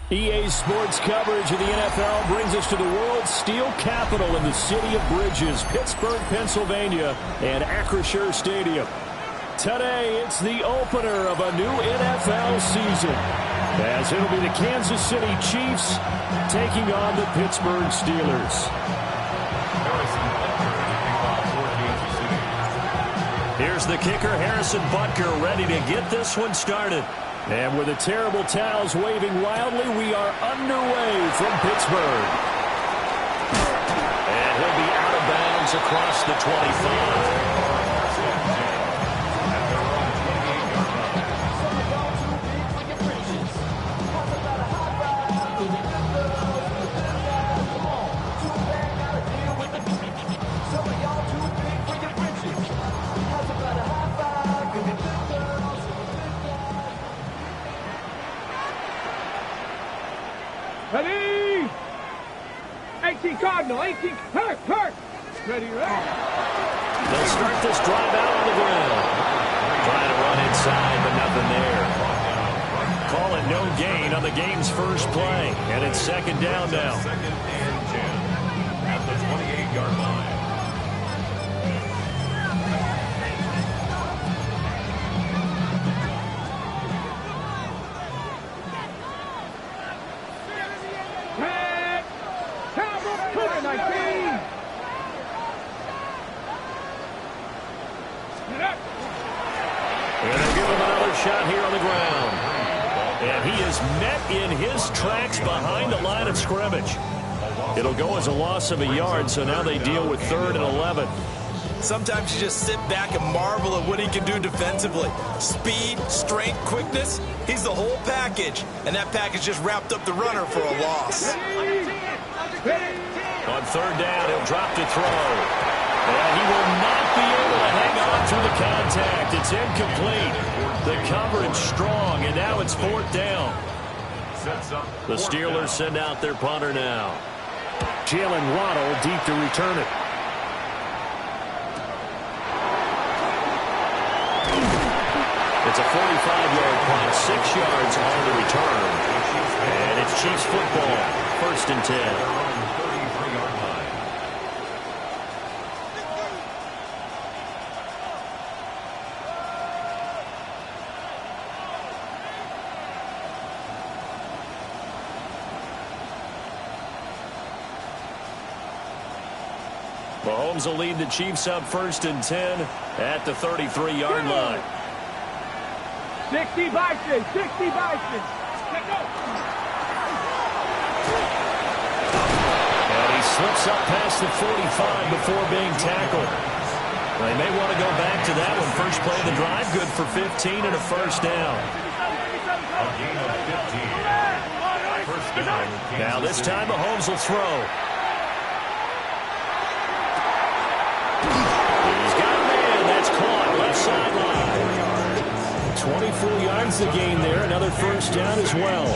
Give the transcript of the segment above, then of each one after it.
EA Sports coverage of the NFL brings us to the world's steel capital in the city of Bridges, Pittsburgh, Pennsylvania, and Acrisure Stadium. Today, it's the opener of a new NFL season, as it'll be the Kansas City Chiefs taking on the Pittsburgh Steelers. Here's the kicker, Harrison Butker, ready to get this one started. And with the terrible towels waving wildly, we are underway from Pittsburgh. And he'll be out of bounds across the 25. Ready? 18 Cardinal, 18, hurt. Ready. They'll start this drive out on the ground. Trying to run inside, but nothing there. Call it no gain on the game's first play. And it's second down now. Second and 10 at the 28-yard line. And they'll give him another shot here on the ground. And he is met in his tracks behind the line of scrimmage. It'll go as a loss of a yard, so now they deal with 3rd and 11. Sometimes you just sit back and marvel at what he can do defensively. Speed, strength, quickness, he's the whole package. And that package just wrapped up the runner for a loss. On 3rd down, he'll drop to throw. And he will not be able to hang on through the contact. It's incomplete. The coverage strong, and now it's 4th down. The Steelers send out their punter now. Jalen Waddle deep to return it. It's a 45-yard punt, 6 yards on the return. And it's Chiefs football, 1st and 10. Mahomes will lead the Chiefs up 1st and 10 at the 33-yard line. 60 Bison. And he slips up past the 45 before being tackled. They may want to go back to that one. First play of the drive, good for 15 and a 1st down. A gain of 15. First down. Now this time Mahomes will throw. He's got a man. That's caught. Left sideline. 24 yards the gain there. Another 1st down as well.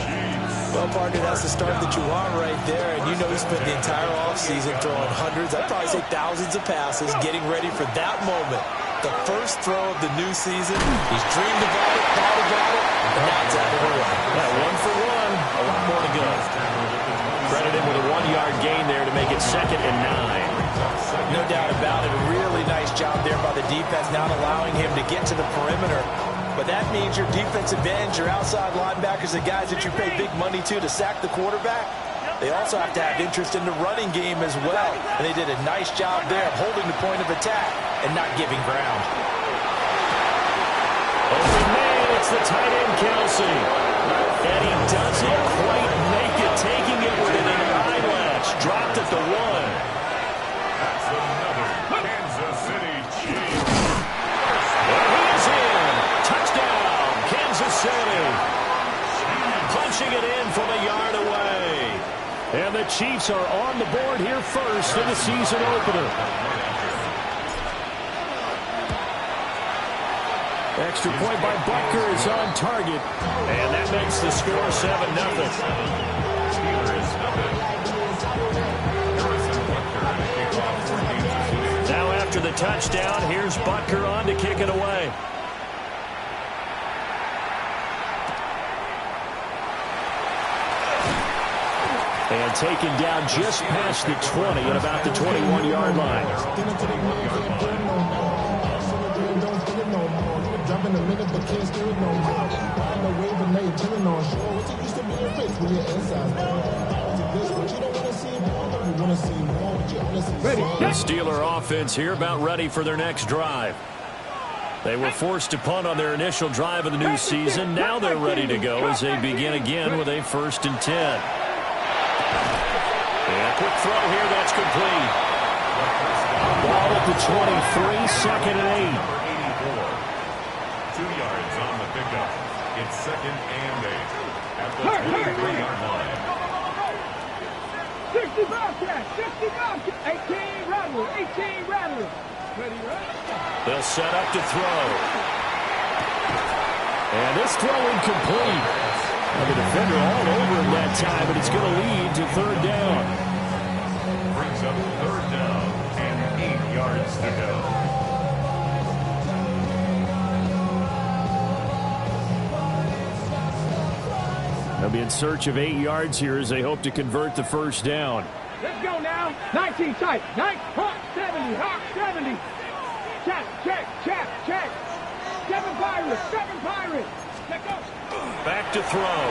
Well, partner, that's the start that you want right there. And you know he spent the entire offseason throwing hundreds, I'd probably say thousands of passes, getting ready for that moment. The first throw of the new season. He's dreamed about it, thought about it, and now it's out of the way. Yeah, 1 for 1. A lot more to go. Credit him with a 1-yard gain there to make it 2nd and 9. No doubt about it. A really nice job there by the defense, not allowing him to get to the perimeter. But that means your defensive ends, your outside linebackers, the guys that you pay big money to sack the quarterback, they also have to have interest in the running game as well. And they did a nice job there of holding the point of attack and not giving ground. Open man, it's the tight end, Kelsey. And he doesn't quite make it, taking it within an eyelash. Dropped at the 1. That's another Kansas City Chiefs. And he is in. Touchdown, Kansas City. Punching it in from a yard away. And the Chiefs are on the board here first in the season opener. Extra point by Butker is on target. And that makes the score 7-0. Now after the touchdown, here's Butker on to kick it away. And taken down just past the 20 at about the 21-yard line. The Steeler offense here about ready for their next drive. They were forced to punt on their initial drive of the new season. Now they're ready to go as they begin again with a 1st and 10. And a quick throw here, that's complete. Ball at the 23, 2nd and 8. 2 yards on the pickup. It's 2nd and 8 at the 23-yard line. 60 Bobcat, 60 Bobcat, 18 Rattler, 18 Rattler. Ready, right? They'll set up to throw. And this throw incomplete. Well, the defender all over him that time, but it's going to lead to 3rd down. Brings up 3rd down and 8 yards to go. They'll be in search of 8 yards here as they hope to convert the 1st down. Let's go now. 19 tight. 9, Hawk 70, Hawk 70. Check, check, check, check. 7 Pirates, 7 Pirates. Check up. Back to throw.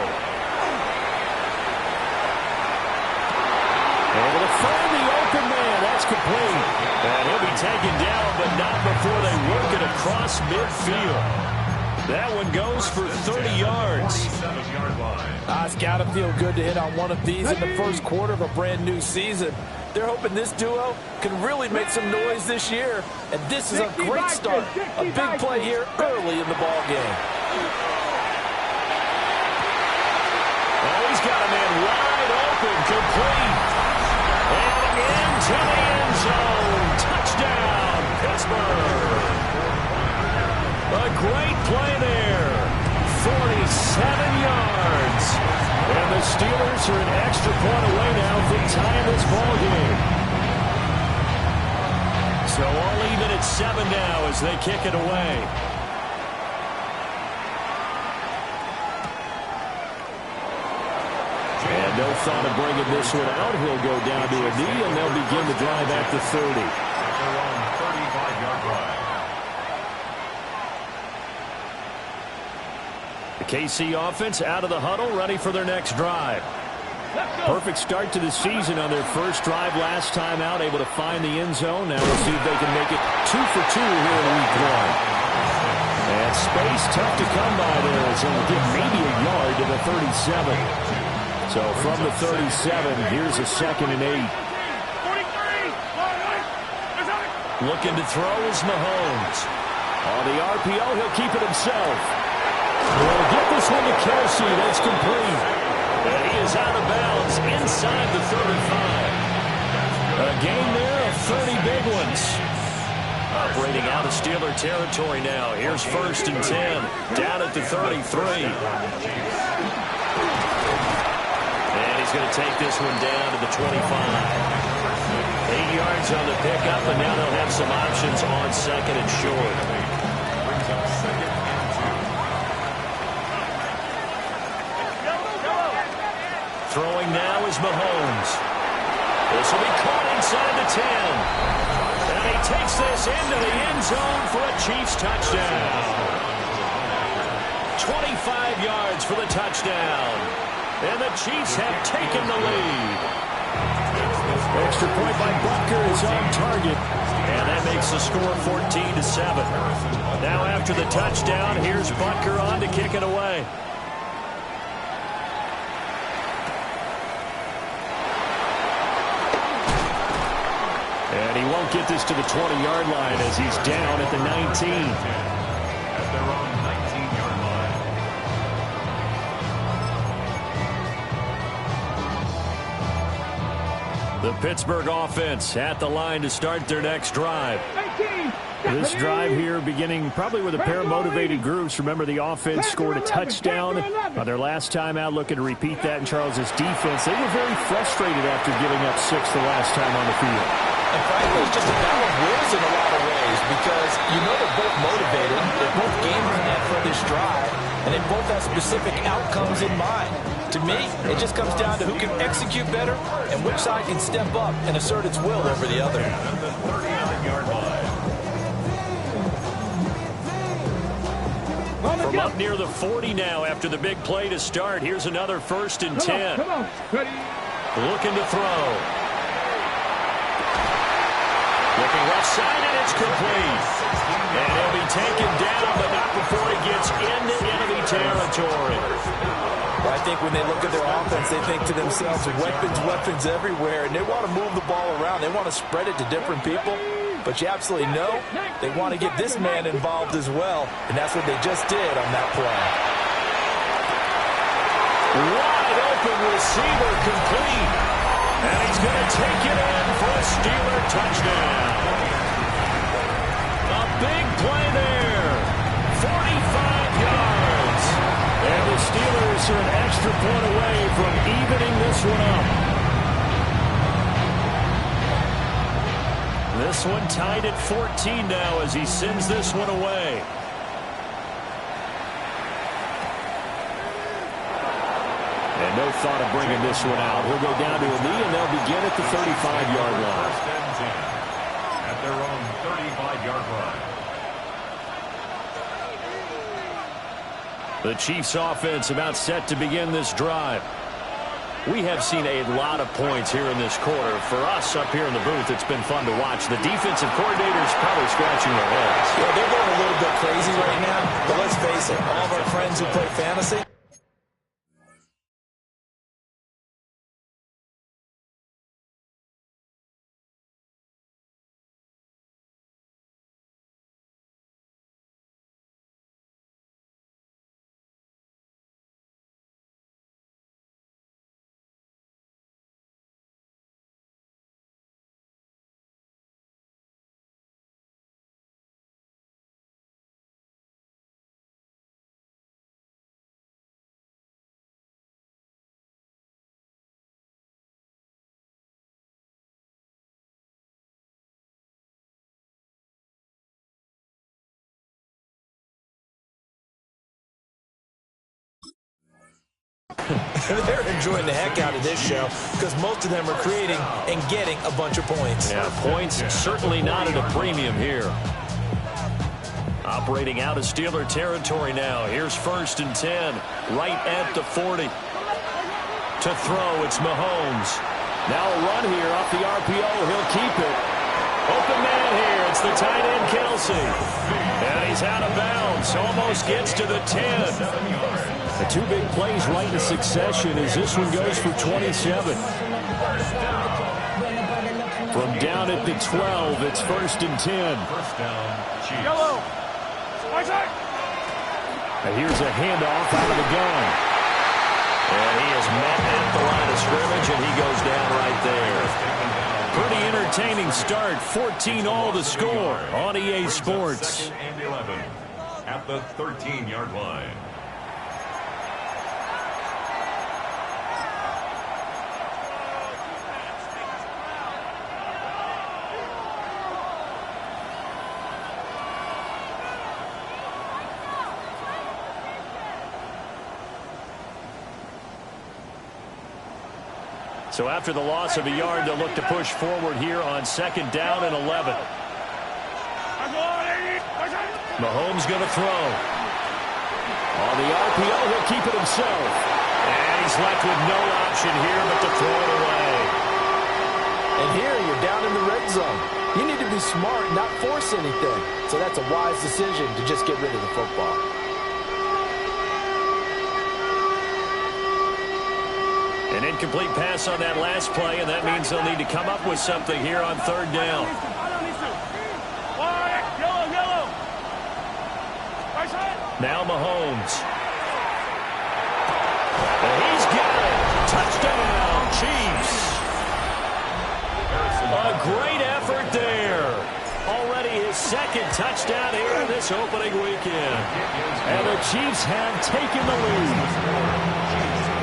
Able to find the open man. That's complete. And he'll be taken down, but not before they work it across midfield. That one goes for 30 yards. 27-yard line. It's got to feel good to hit on one of these in the first quarter of a brand new season. They're hoping this duo can really make some noise this year. And this is a great start. A big play here early in the ball game. Oh, he's got a man wide open, complete. And into the end zone. Touchdown, Pittsburgh. A great play there. 47 yards. And the Steelers are an extra point away now from tying this ball game. So all even at 7 now as they kick it away. And no thought of bringing this one out. He'll go down to a knee, and they'll begin the drive at the 30. They're on 35-yard line. The KC offense out of the huddle, ready for their next drive. Perfect start to the season on their first drive last time out, able to find the end zone. Now we'll see if they can make it 2 for 2 here in week 1. And space tough to come by there as they'll get maybe a yard to the 37. So from the 37, here's a 2nd and 8. Looking to throw is Mahomes. On the RPO, he'll keep it himself. He'll get this one to Kelsey. That's complete. And he is out of bounds inside the 35. A gain there of 30 big ones. Operating out of Steeler territory now. Here's 1st and 10. Down at the 33. And he's going to take this one down to the 25. 8 yards on the pickup, and now they'll have some options on 2nd and short. Brings up 2nd and 2. Throwing now is Mahomes. This will be caught inside the 10. And he takes this into the end zone for a Chiefs touchdown. 25 yards for the touchdown. And the Chiefs have taken the lead. Extra point by Butker is on target. And that makes the score 14-7. Now after the touchdown, here's Butker on to kick it away. And he won't get this to the 20-yard line as he's down at the 19. At their own 19-yard line. The Pittsburgh offense at the line to start their next drive. This drive here beginning probably with a pair of motivated groups. Remember, the offense scored a touchdown on their last time out, looking to repeat that in Charles's defense. They were very frustrated after giving up 6 the last time on the field. And frankly, it's just a battle of wills in a lot of ways because you know they're both motivated, they're both game plan for this drive, and they both have specific outcomes in mind. To me, it just comes down to who can execute better and which side can step up and assert its will over the other. At the 39-yard line. From up near the 40 now after the big play to start. Here's another 1st and 10. Come on. Ready. Looking to throw. Looking left side, and it's complete. And he'll be taken down, but not before he gets into enemy territory. Well, I think when they look at their offense, they think to themselves, weapons everywhere, and they want to move the ball around. They want to spread it to different people. But you absolutely know they want to get this man involved as well, and that's what they just did on that play. Wide open receiver complete. And he's going to take it in for a Steeler touchdown. A big play there. 45 yards. And the Steelers are an extra point away from evening this one up. This one tied at 14 now as he sends this one away. And no thought of bringing this one out. He'll go down to a knee, and they'll begin at the 35-yard line. 1st and 10 at their own 35-yard line. The Chiefs offense about set to begin this drive. We have seen a lot of points here in this quarter. For us up here in the booth, it's been fun to watch. The defensive coordinators probably scratching their heads. Yeah, they're going a little bit crazy right now, but let's face it, all of our friends who play fantasy, they're enjoying the heck out of this show because most of them are creating and getting a bunch of points. Yeah, points certainly not at a premium here. Operating out of Steeler territory now. Here's 1st and 10, right at the 40. To throw, it's Mahomes. Now a run here off the RPO. He'll keep it. Open man here. It's the tight end, Kelsey. And he's out of bounds. Almost gets to the 10. The two big plays right in succession as this one goes for 27. From down at the 12, it's 1st and 10. 1st down, Chiefs. Yellow. And here's a handoff out of the gun. And he is met at the line of scrimmage, and he goes down right there. Pretty entertaining start. 14-all the score on EA Sports. 2nd and 11 at the 13-yard line. So after the loss of a yard, they'll look to push forward here on 2nd down and 11. Mahomes going to throw. On the RPO, he'll keep it himself. And he's left with no option here but to throw it away. And here you're down in the red zone. You need to be smart and not force anything. So that's a wise decision to just get rid of the football. An incomplete pass on that last play, and that means they'll need to come up with something here on 3rd down. Now Mahomes. And he's got it. Touchdown, Chiefs. A great effort there. Already his 2nd touchdown here in this opening weekend. And the Chiefs have taken the lead.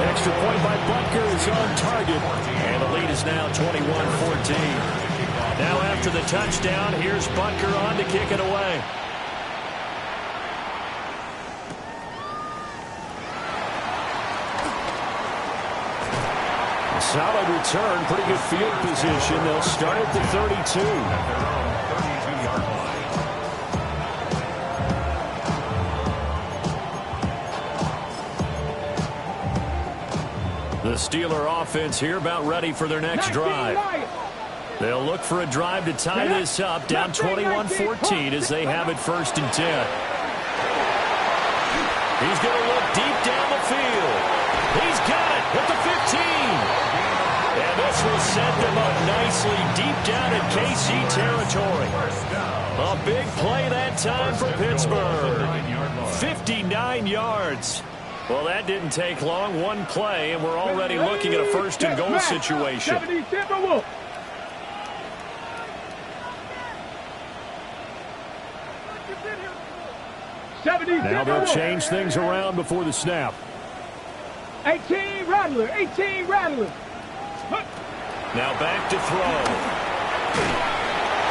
Extra point by Butker is on target. And the lead is now 21-14. Now after the touchdown, here's Butker on to kick it away. Solid return, pretty good field position. They'll start at the 32. At their own 32-yard line. The Steeler offense here about ready for their next drive. They'll look for a drive to tie this up, down 21-14 as they have it 1st and 10. He's going to look deep down the field. He's got it at the 15. And this will set them up nicely deep down in KC territory. A big play that time for Pittsburgh. 59 yards. Well, that didn't take long. One play, and we're already looking at a 1st and goal situation. Now they'll change things around before the snap. 18 Rattler, 18 Rattler. Now back to throw.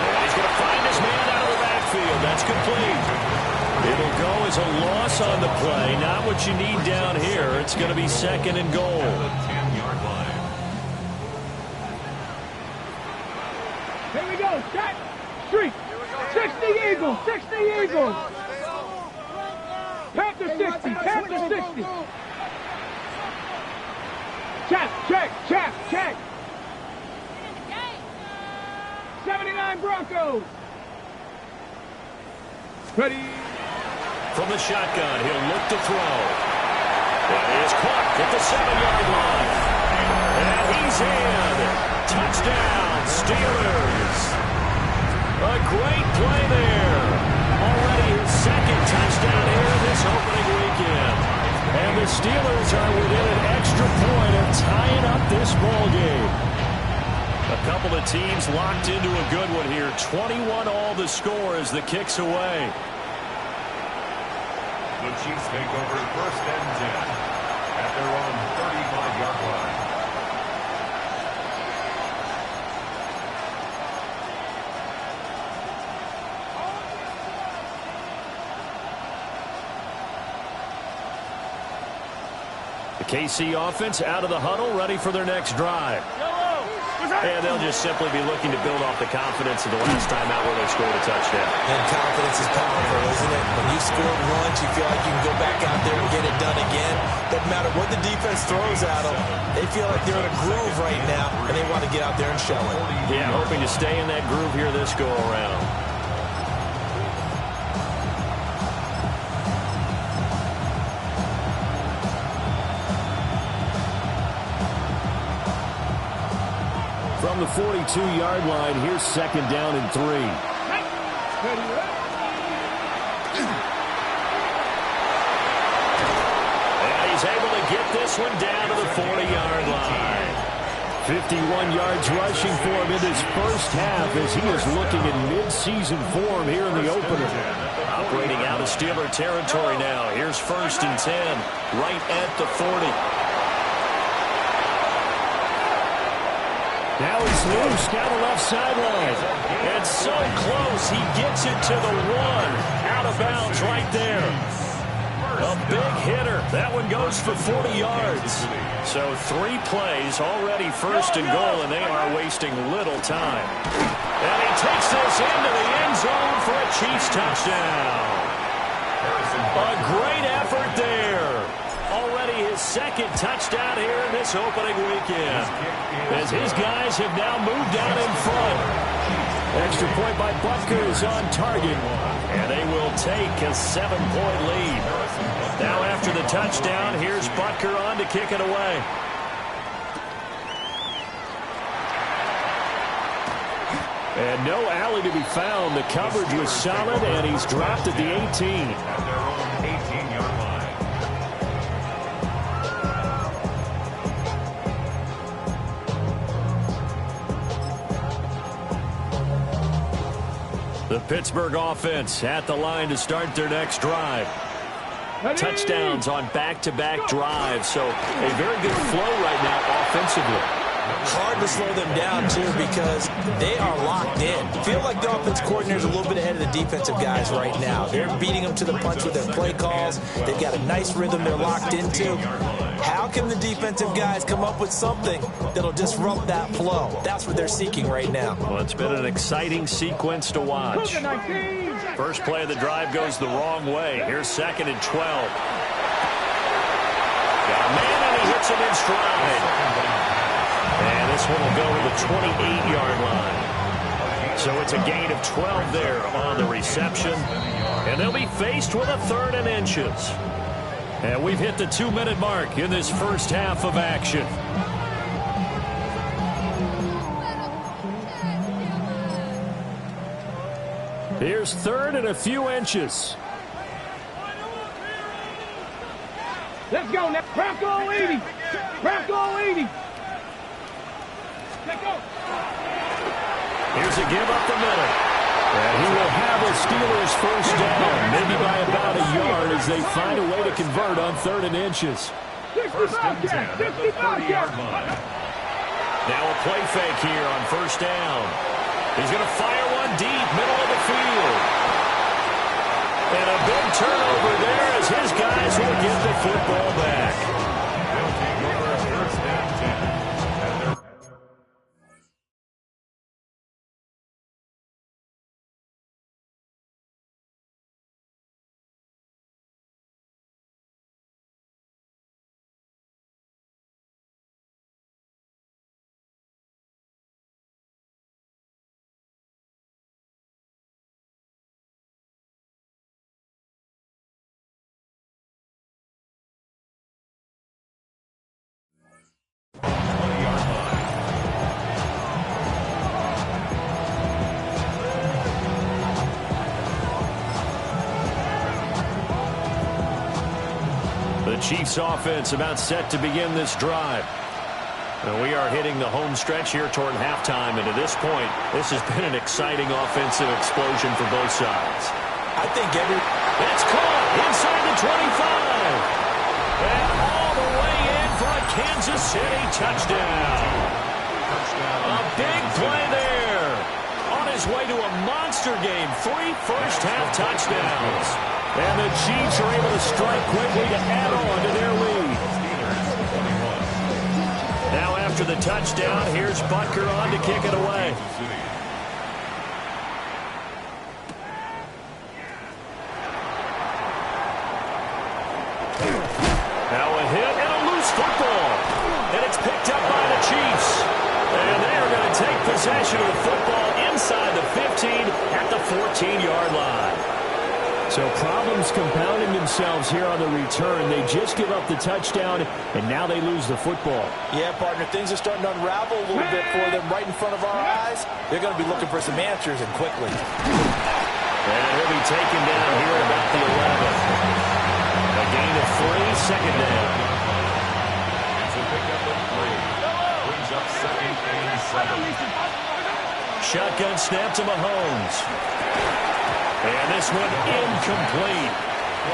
And he's going to find his man out of the backfield. That's complete. It'll go as a loss on the play. Not what you need down here. It's going to be 2nd and goal. At the 10-yard line. Here we go. Shot. Streak. 60 Eagles. 60 Eagles. Panther 60. Panther 60. Check. 79 Broncos. Ready. From the shotgun, he'll look to throw. That is caught at the 7-yard line. And he's in. Touchdown, Steelers. A great play there. Already his 2nd touchdown here this opening weekend. And the Steelers are within an extra point of tying up this ball game. A couple of teams locked into a good one here. 21 all the score as the kick's away. The Chiefs take over 1st and 10 at their own 35-yard line. The KC offense out of the huddle, ready for their next drive. And they'll just simply be looking to build off the confidence of the last time out where they scored a touchdown. And confidence is powerful, isn't it? When you scored once, you feel like you can go back out there and get it done again. Doesn't matter what the defense throws at them. They feel like they're in a groove right now, and they want to get out there and show it. Yeah, hoping to stay in that groove here this go-around. From the 42-yard line, here's 2nd down and 3. And he's able to get this one down to the 40-yard line. 51 yards rushing for him in his first half as he is looking in mid-season form here in the opener. Operating out of Steeler territory now. Here's 1st and 10, right at the 40. Now he's loose down the left sideline. And so close, he gets it to the 1. Out of bounds right there. A big hitter. That one goes for 40 yards. So 3 plays, already 1st and goal, and they are wasting little time. And he takes this into the end zone for a Chiefs touchdown. A great effort there. Already his 2nd touchdown here in this opening weekend. As his guys have now moved down in front. Extra point by Butker is on target. And they will take a 7-point lead. Now after the touchdown, here's Butker on to kick it away. And no alley to be found. The coverage was solid, and he's dropped at the 18. At their own 18-yard line. The Pittsburgh offense at the line to start their next drive. Touchdowns on back-to-back drives, so a very good flow right now offensively. Hard to slow them down, too, because they are locked in. Feel like the offense coordinator is a little bit ahead of the defensive guys right now. They're beating them to the punch with their play calls. They've got a nice rhythm they're locked into. How can the defensive guys come up with something that'll disrupt that flow? That's what they're seeking right now. Well, it's been an exciting sequence to watch. First play of the drive goes the wrong way. Here's 2nd and 12. Got a man, and he hits him in stride. And this one will go to the 28-yard line. So it's a gain of 12 there on the reception. And they'll be faced with a 3rd and inches. And we've hit the 2-minute mark in this first half of action. Here's 3rd and a few inches. Let's go now. Bronco 80. Bronco 80. Let's go. Here's a give up the middle. And he will have the Steelers first down, maybe by about a yard as they find a way to convert on 3rd and inches. 65 catch. 65 catch. Now a play fake here on first down. He's going to fire one deep, middle of the field. And a big turnover there as his guys will get the football back. They'll take over a first down 10. The Chiefs offense about set to begin this drive. And we are hitting the home stretch here toward halftime. And to this point, this has been an exciting offensive explosion for both sides. I think It's caught inside the 25. And all the way in for a Kansas City touchdown. A big play there. On his way to a monster game. 3 first-half touchdowns. And the Chiefs are able to strike quickly to add on to their lead. Now after the touchdown, here's Butker on to kick it away. Now a hit and a loose football. And it's picked up by the Chiefs. And they are going to take possession of the football inside the 15 at the 14-yard line. So problems compounding themselves here on the return. They just give up the touchdown, and now they lose the football. Yeah, partner, things are starting to unravel a little bit for them right in front of our eyes. They're going to be looking for some answers, and quickly. And he'll be taken down here at about the 11. A gain of 3, 2nd down. It's a pickup of 3. Brings up 2nd and 7. Shotgun snap to Mahomes. And this one incomplete.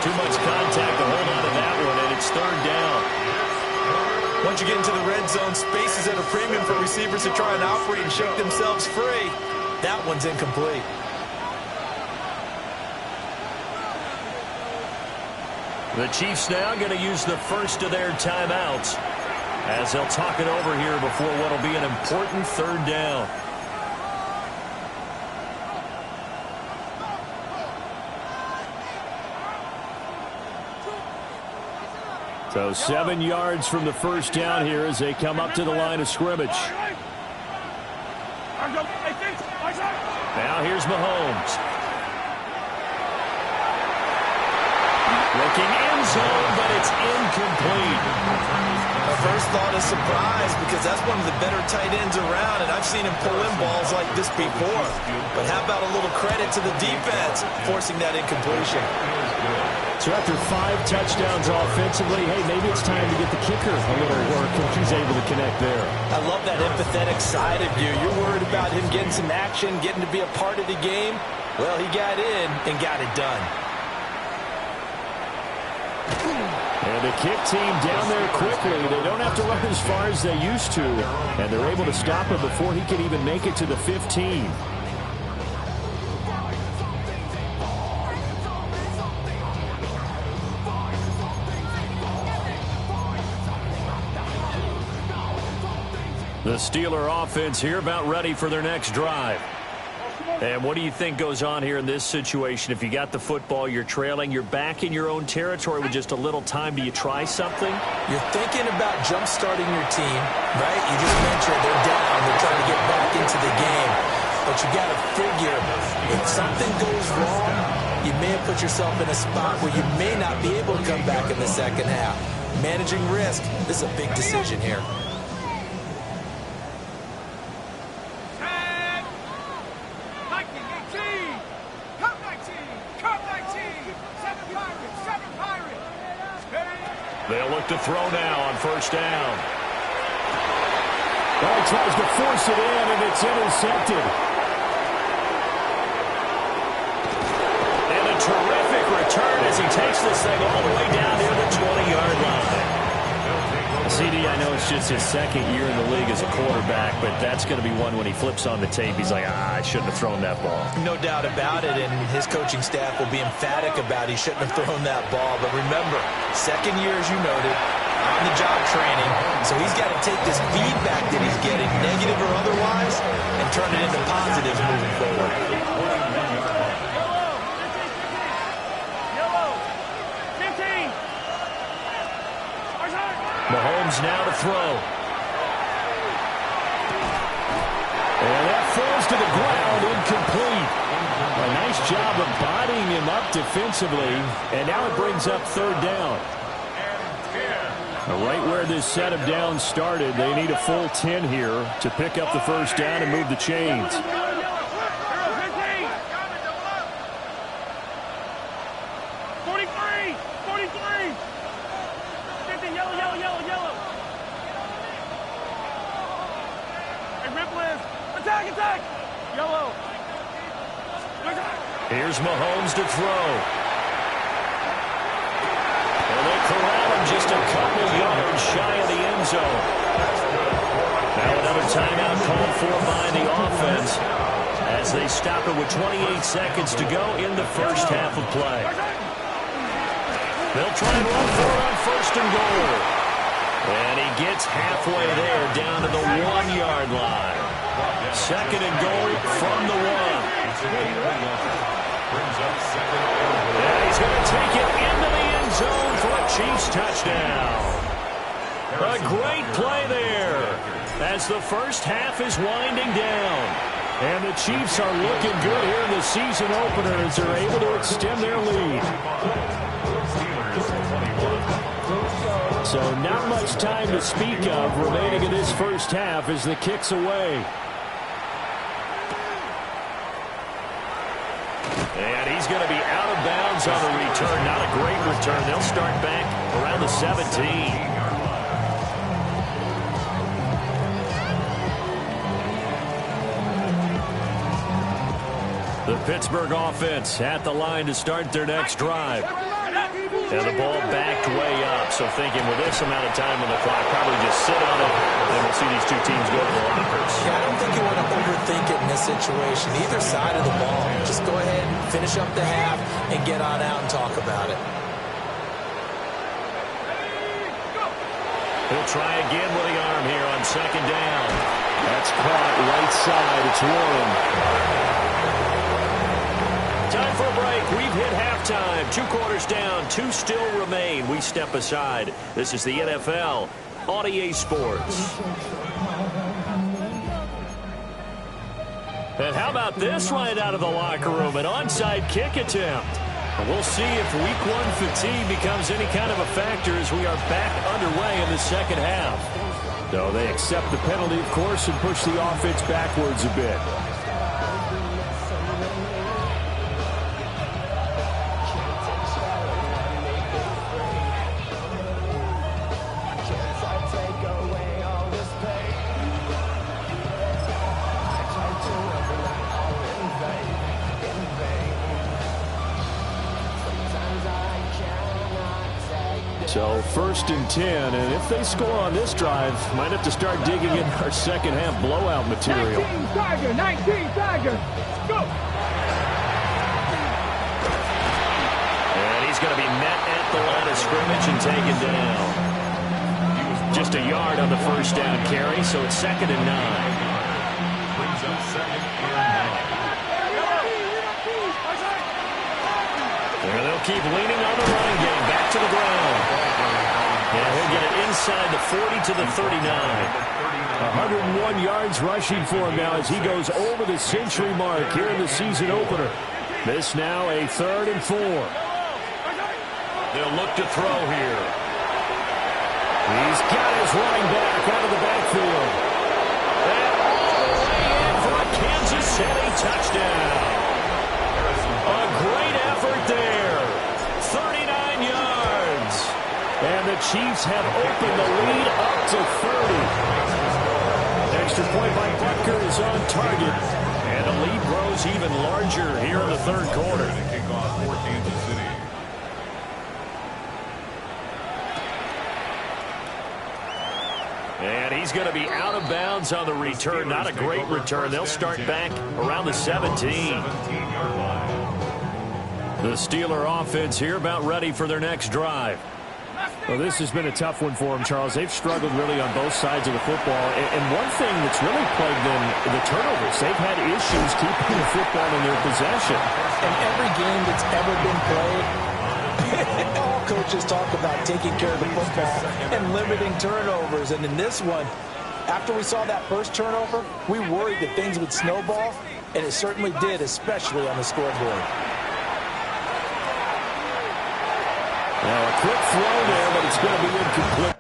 Too much contact to hold on to that one, and it's 3rd down. Once you get into the red zone, space is at a premium for receivers to try and operate and shake themselves free. That one's incomplete. The Chiefs now going to use the first of their timeouts as they'll talk it over here before what will be an important 3rd down. So 7 yards from the first down here as they come up to the line of scrimmage. Now here's Mahomes. Looking end zone, but it's incomplete. My first thought is surprise because that's one of the better tight ends around, and I've seen him pull in balls like this before. But how about a little credit to the defense forcing that incompletion? So after 5 touchdowns offensively, hey, maybe it's time to get the kicker a little work if he's able to connect there. I love that empathetic side of you. You're worried about him getting some action, getting to be a part of the game. Well, he got in and got it done. And And the kick team down there quickly. They don't have to run as far as they used to. And they're able to stop him before he can even make it to the 15. The Steeler offense here about ready for their next drive. And what do you think goes on here in this situation? If you got the football, you're trailing, you're back in your own territory with just a little time. Do you try something? You're thinking about jump-starting your team, right? You just mentioned they're down. They're trying to get back into the game. But you got to figure, if something goes wrong, you may have put yourself in a spot where you may not be able to come back in the second half. Managing risk, this is a big decision here. They'll look to throw now on first down. Well, he tries to force it in, and it's intercepted. And a terrific return as he takes this thing all the way down near the 20-yard line. CD, I know it's just his second year in the league as a quarterback, but that's going to be one when he flips on the tape. He's like, I shouldn't have thrown that ball. No doubt about it, and his coaching staff will be emphatic about he shouldn't have thrown that ball. But remember, second year, as you noted, on-the-job training, so he's got to take this feedback that he's getting, negative or otherwise, and turn it into positives moving forward. Mahomes now to throw. And that falls to the ground, incomplete. A nice job of bodying him up defensively, and now it brings up third down. Right where this set of downs started, they need a full 10 here to pick up the first down and move the chains. 50, yellow. Hey, Ripley, attack! Yellow. Here's Mahomes to throw. And they corral him just a couple yards shy of the end zone. Now another timeout called for by the offense as they stop it with 28 seconds to go in the first half of play. They'll try and run for it on first and goal. And he gets halfway there down to the 1-yard line. Second and goal from the 1. And he's going to take it into the end zone for a Chiefs touchdown. A great play there as the first half is winding down. And the Chiefs are looking good here in the season opener as they're able to extend their lead. So not much time to speak of remaining in this first half as the kick's away. And he's going to be out of bounds on the return. Not a great return. They'll start back around the 17. The Pittsburgh offense at the line to start their next drive. And the ball backed way up. So thinking with this amount of time on the clock, probably just sit on it, and we'll see these two teams go to the lockers. Yeah, I don't think you want to overthink it in this situation. Either side of the ball. Just go ahead, finish up the half, and get on out and talk about it. He'll try again with the arm here on second down. That's caught right side. It's Warren. Time for a break. We've hit halftime. 2 quarters down. 2 still remain. We step aside. This is the NFL on EA Sports. And how about this right out of the locker room? An onside kick attempt. We'll see if week 1 fatigue becomes any kind of a factor as we are back underway in the second half. So they accept the penalty, of course, and push the offense backwards a bit. So 1st and 10, and if they score on this drive, might have to start digging in our second half blowout material. 19 Tiger, 19 Tiger, go! And he's going to be met at the line of scrimmage and taken down. Just a yard on the first down carry, so it's 2nd and 9. Brings up 2nd and 9. And they'll keep leaning on the running game. Back to the ground. And he'll get it inside the 40 to the 39. 101 yards rushing for him now as he goes over the century mark here in the season opener. This now a 3rd and 4. They'll look to throw here. He's got his running back out of the backfield. And all the way in for a Kansas City touchdown. A great effort there. 39 yards. And the Chiefs have opened the lead up to 30. Extra point by Butker is on target. And the lead grows even larger here in the 3rd quarter. Kickoff for Kansas City. And he's going to be out of bounds on the return. Not a great return. They'll start back around the 17. 17-yard line. The Steeler offense here about ready for their next drive. Well, this has been a tough one for them, Charles. They've struggled really on both sides of the football. And one thing that's really plagued them, the turnovers. They've had issues keeping the football in their possession. In every game that's ever been played, all coaches talk about taking care of the football and limiting turnovers. And in this one, after we saw that first turnover, we worried that things would snowball, and it certainly did, especially on the scoreboard. Now, a quick throw there, but it's going to be incomplete.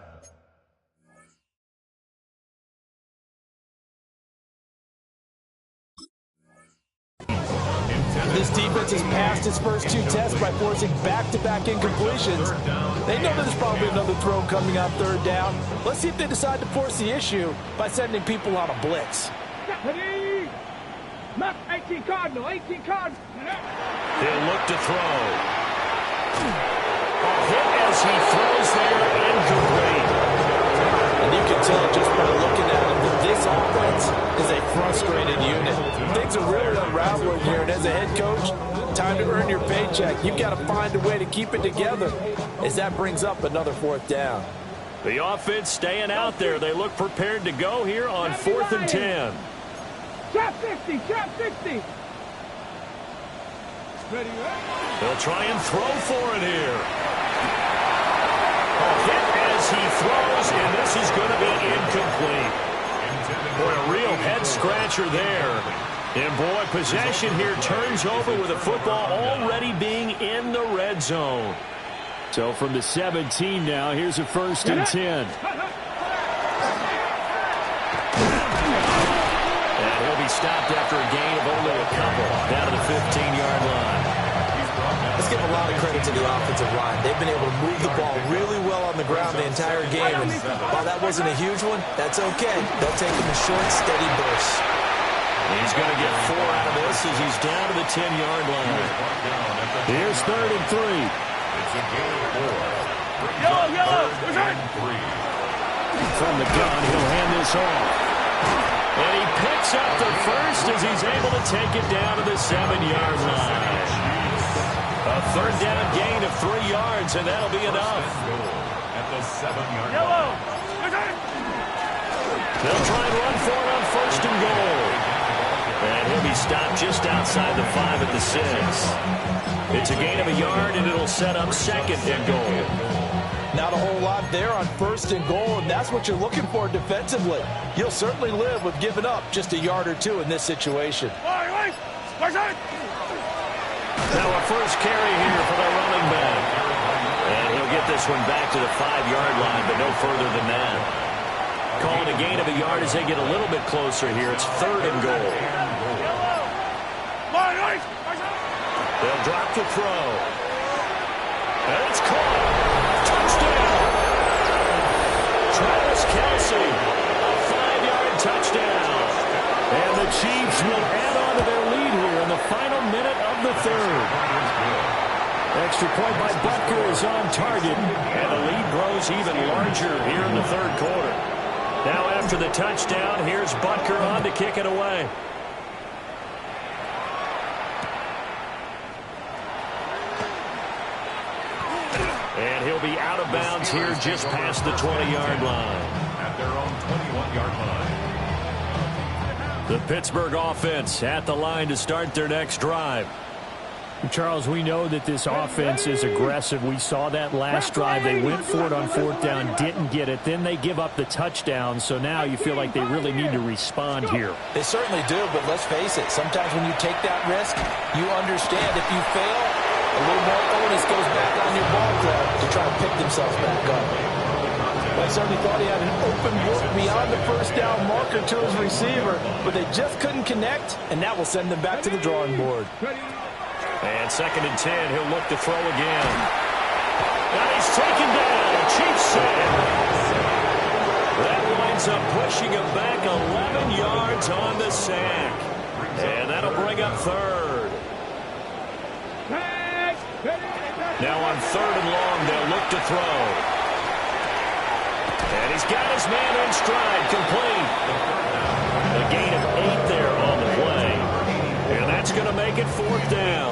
This defense has passed its first 2 tests by forcing back-to-back incompletions. They know there's probably another throw coming on 3rd down. Let's see if they decide to force the issue by sending people on a blitz. Deputy! Left 18 Cardinal, 18 Cardinal. They'll look to throw. A hit as he throws there, incomplete. And you can tell just by looking at him that this offense is a frustrated unit. Things are really unraveling here, and as a head coach, time to earn your paycheck. You've got to find a way to keep it together as that brings up another 4th down. The offense staying out there. They look prepared to go here on 4th and 10. Trap 60, trap 60. Ready, They'll try and throw for it here. A hit as he throws, and this is going to be incomplete. Boy, a real head-scratcher there. And, boy, possession here turns over with the football already being in the red zone. So from the 17 now, here's a 1st and 10. And he'll be stopped after a gain of only a couple down to the 15-yard line. Let's give a lot of credit to the offensive line. They've been able to move the ball really well on the ground the entire game. And while that wasn't a huge one, that's okay. They'll take them in short, steady bursts. He's going to get 4 out of this as he's down to the 10-yard line. Here's 3rd and 3. It's a gain of 4. Yellow, 3rd and 3. From the gun, he'll hand this off. And he picks up the first as he's able to take it down to the 7-yard line. A 3rd down gain of 3 yards, and that'll be enough. At the 7-yard line. They'll try and run for it on 1st and goal. And he'll be stopped just outside the 5 at the 6. It's a gain of a yard, and it'll set up 2nd and goal. Not a whole lot there on 1st and goal, and that's what you're looking for defensively. You'll certainly live with giving up just a yard or 2 in this situation. Now a first carry here for the running back. And he'll get this one back to the 5-yard line, but no further than that. Calling a gain of a yard as they get a little bit closer here. It's 3rd and goal. They'll drop to throw. And it's caught. Touchdown. Travis Kelce. A 5-yard touchdown. And the Chiefs will add on to their lead here in the final minute of the 3rd. Extra point by Butker is on target. And the lead grows even larger here in the third quarter. Now after the touchdown, here's Butker on to kick it away. And he'll be out of bounds here just past the 20-yard line. At their own 21-yard line. The Pittsburgh offense at the line to start their next drive. Charles, we know that this offense is aggressive. We saw that last drive. They went for it on fourth down, didn't get it. Then they give up the touchdown. So now you feel like they really need to respond here. They certainly do, but let's face it. Sometimes when you take that risk, you understand if you fail, a little more onus goes back on your ball club to try to pick themselves back up. Well, I certainly thought he had an open look beyond the first down marker to his receiver, but they just couldn't connect, and that will send them back to the drawing board. And 2nd and 10, he'll look to throw again. And he's taken down. Chiefs sack. That winds up pushing him back 11 yards on the sack. And that'll bring up third. Now on 3rd and long, they'll look to throw. And he's got his man in stride, complete. A gain of 8 there on the play. And that's going to make it 4th down.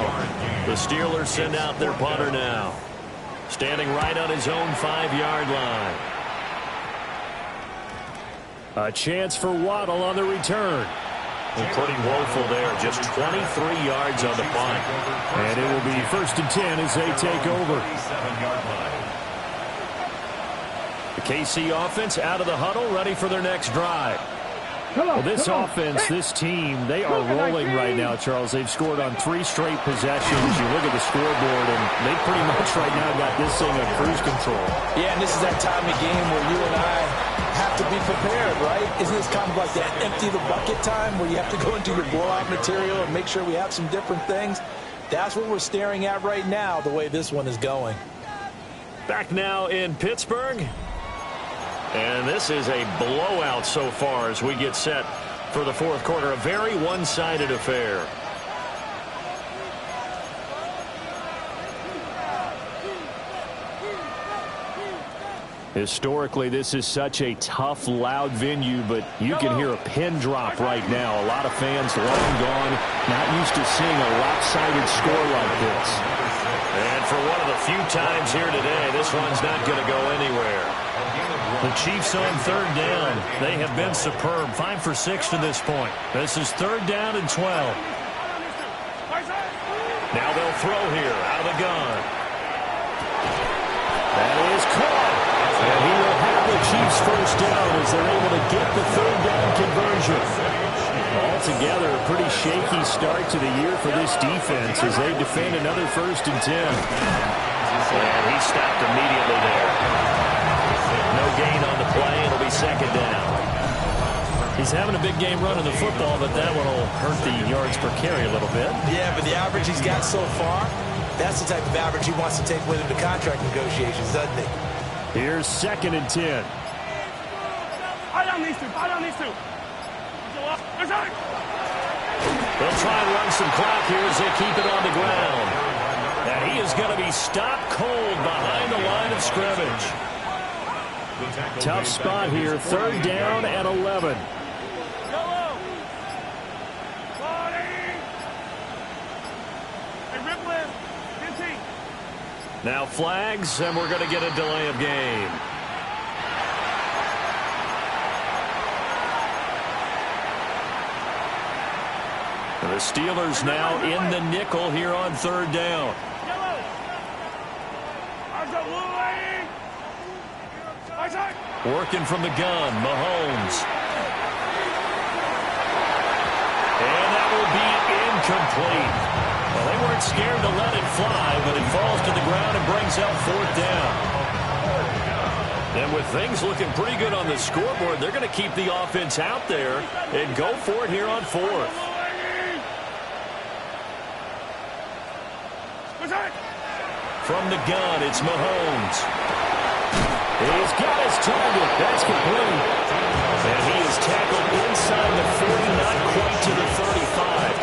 The Steelers send out their punter now. Standing right on his own 5-yard line. A chance for Waddle on the return. Well, pretty woeful there. Just 23 yards on the punt. And it will be 1st and 10 as they take over. The KC offense out of the huddle, ready for their next drive. Well, this offense, this team, they are rolling right now, Charles. They've scored on 3 straight possessions. You look at the scoreboard, and they pretty much right now got this thing on cruise control. Yeah, and this is that time of game where you and I have to be prepared, right? Isn't this kind of like that empty the bucket time where you have to go into your blowout material and make sure we have some different things? That's what we're staring at right now, the way this one is going. Back now in Pittsburgh. And this is a blowout so far as we get set for the 4th quarter. A very one-sided affair. Historically, this is such a tough, loud venue, but you can hear a pin drop right now. A lot of fans long gone, not used to seeing a lopsided score like this. And for one of the few times here today, this one's not going to go anywhere. The Chiefs on 3rd down. They have been superb. 5 for 6 to this point. This is 3rd down and 12. Now they'll throw here out of the gun. That is caught. And he will have the Chiefs 1st down as they're able to get the 3rd down conversion. Altogether, a pretty shaky start to the year for this defense as they defend another 1st and 10. And he stopped immediately there. No gain on the play. It'll be 2nd down. He's having a big game running the football, but that one will hurt the yards per carry a little bit. Yeah, but the average he's got so far, that's the type of average he wants to take with him to contract negotiations, doesn't he? Here's 2nd and 10. They'll try and run some clock here as they keep it on the ground. And he is going to be stopped cold behind the line of scrimmage. Tough spot here, 3rd down and 11. Now flags, and we're going to get a delay of game. The Steelers now in the nickel here on 3rd down. Working from the gun, Mahomes. And that will be incomplete. Well, they weren't scared to let it fly, but it falls to the ground and brings up 4th down. And with things looking pretty good on the scoreboard, they're going to keep the offense out there and go for it here on 4th. From the gun, it's Mahomes. He's got his target. That's complete. And he is tackled inside the 40, not quite to the 35.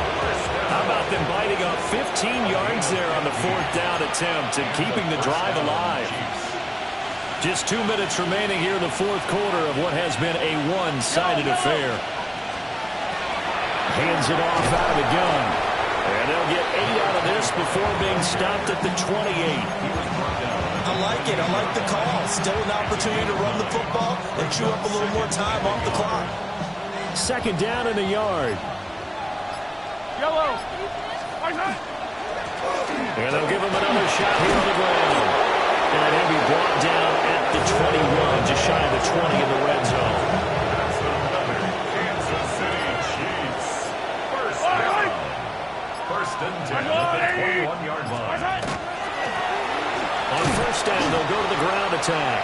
How about them biting off 15 yards there on the 4th down attempt and keeping the drive alive. Just 2 minutes remaining here in the 4th quarter of what has been a one-sided affair. Hands it off out of the gun. And they'll get 8 out of this before being stopped at the 28. I like it. I like the call. Still an opportunity to run the football and chew up a little more time off the clock. 2nd down and a yard. Yellow. And they'll give him another shot here on the ground. And he'll be brought down at the 21, just shy of the 20 in the red zone. That's another Kansas City Chiefs. First down. 1st and 10 at the 21-yard line. On 1st down, they'll go to the ground attack.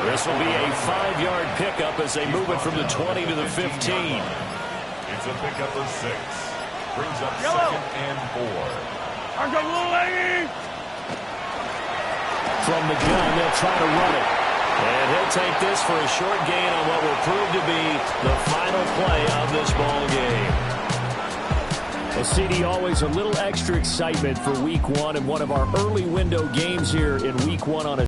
This will be a 5-yard pickup as they move it from the 20 to the 15. It's a pickup of 6. Brings up 2nd and 4. From the gun, they'll try to run it. And he'll take this for a short gain on what will prove to be the final play of this ball game. Well, CD, always a little extra excitement for Week 1 and one of our early window games here in Week 1 on a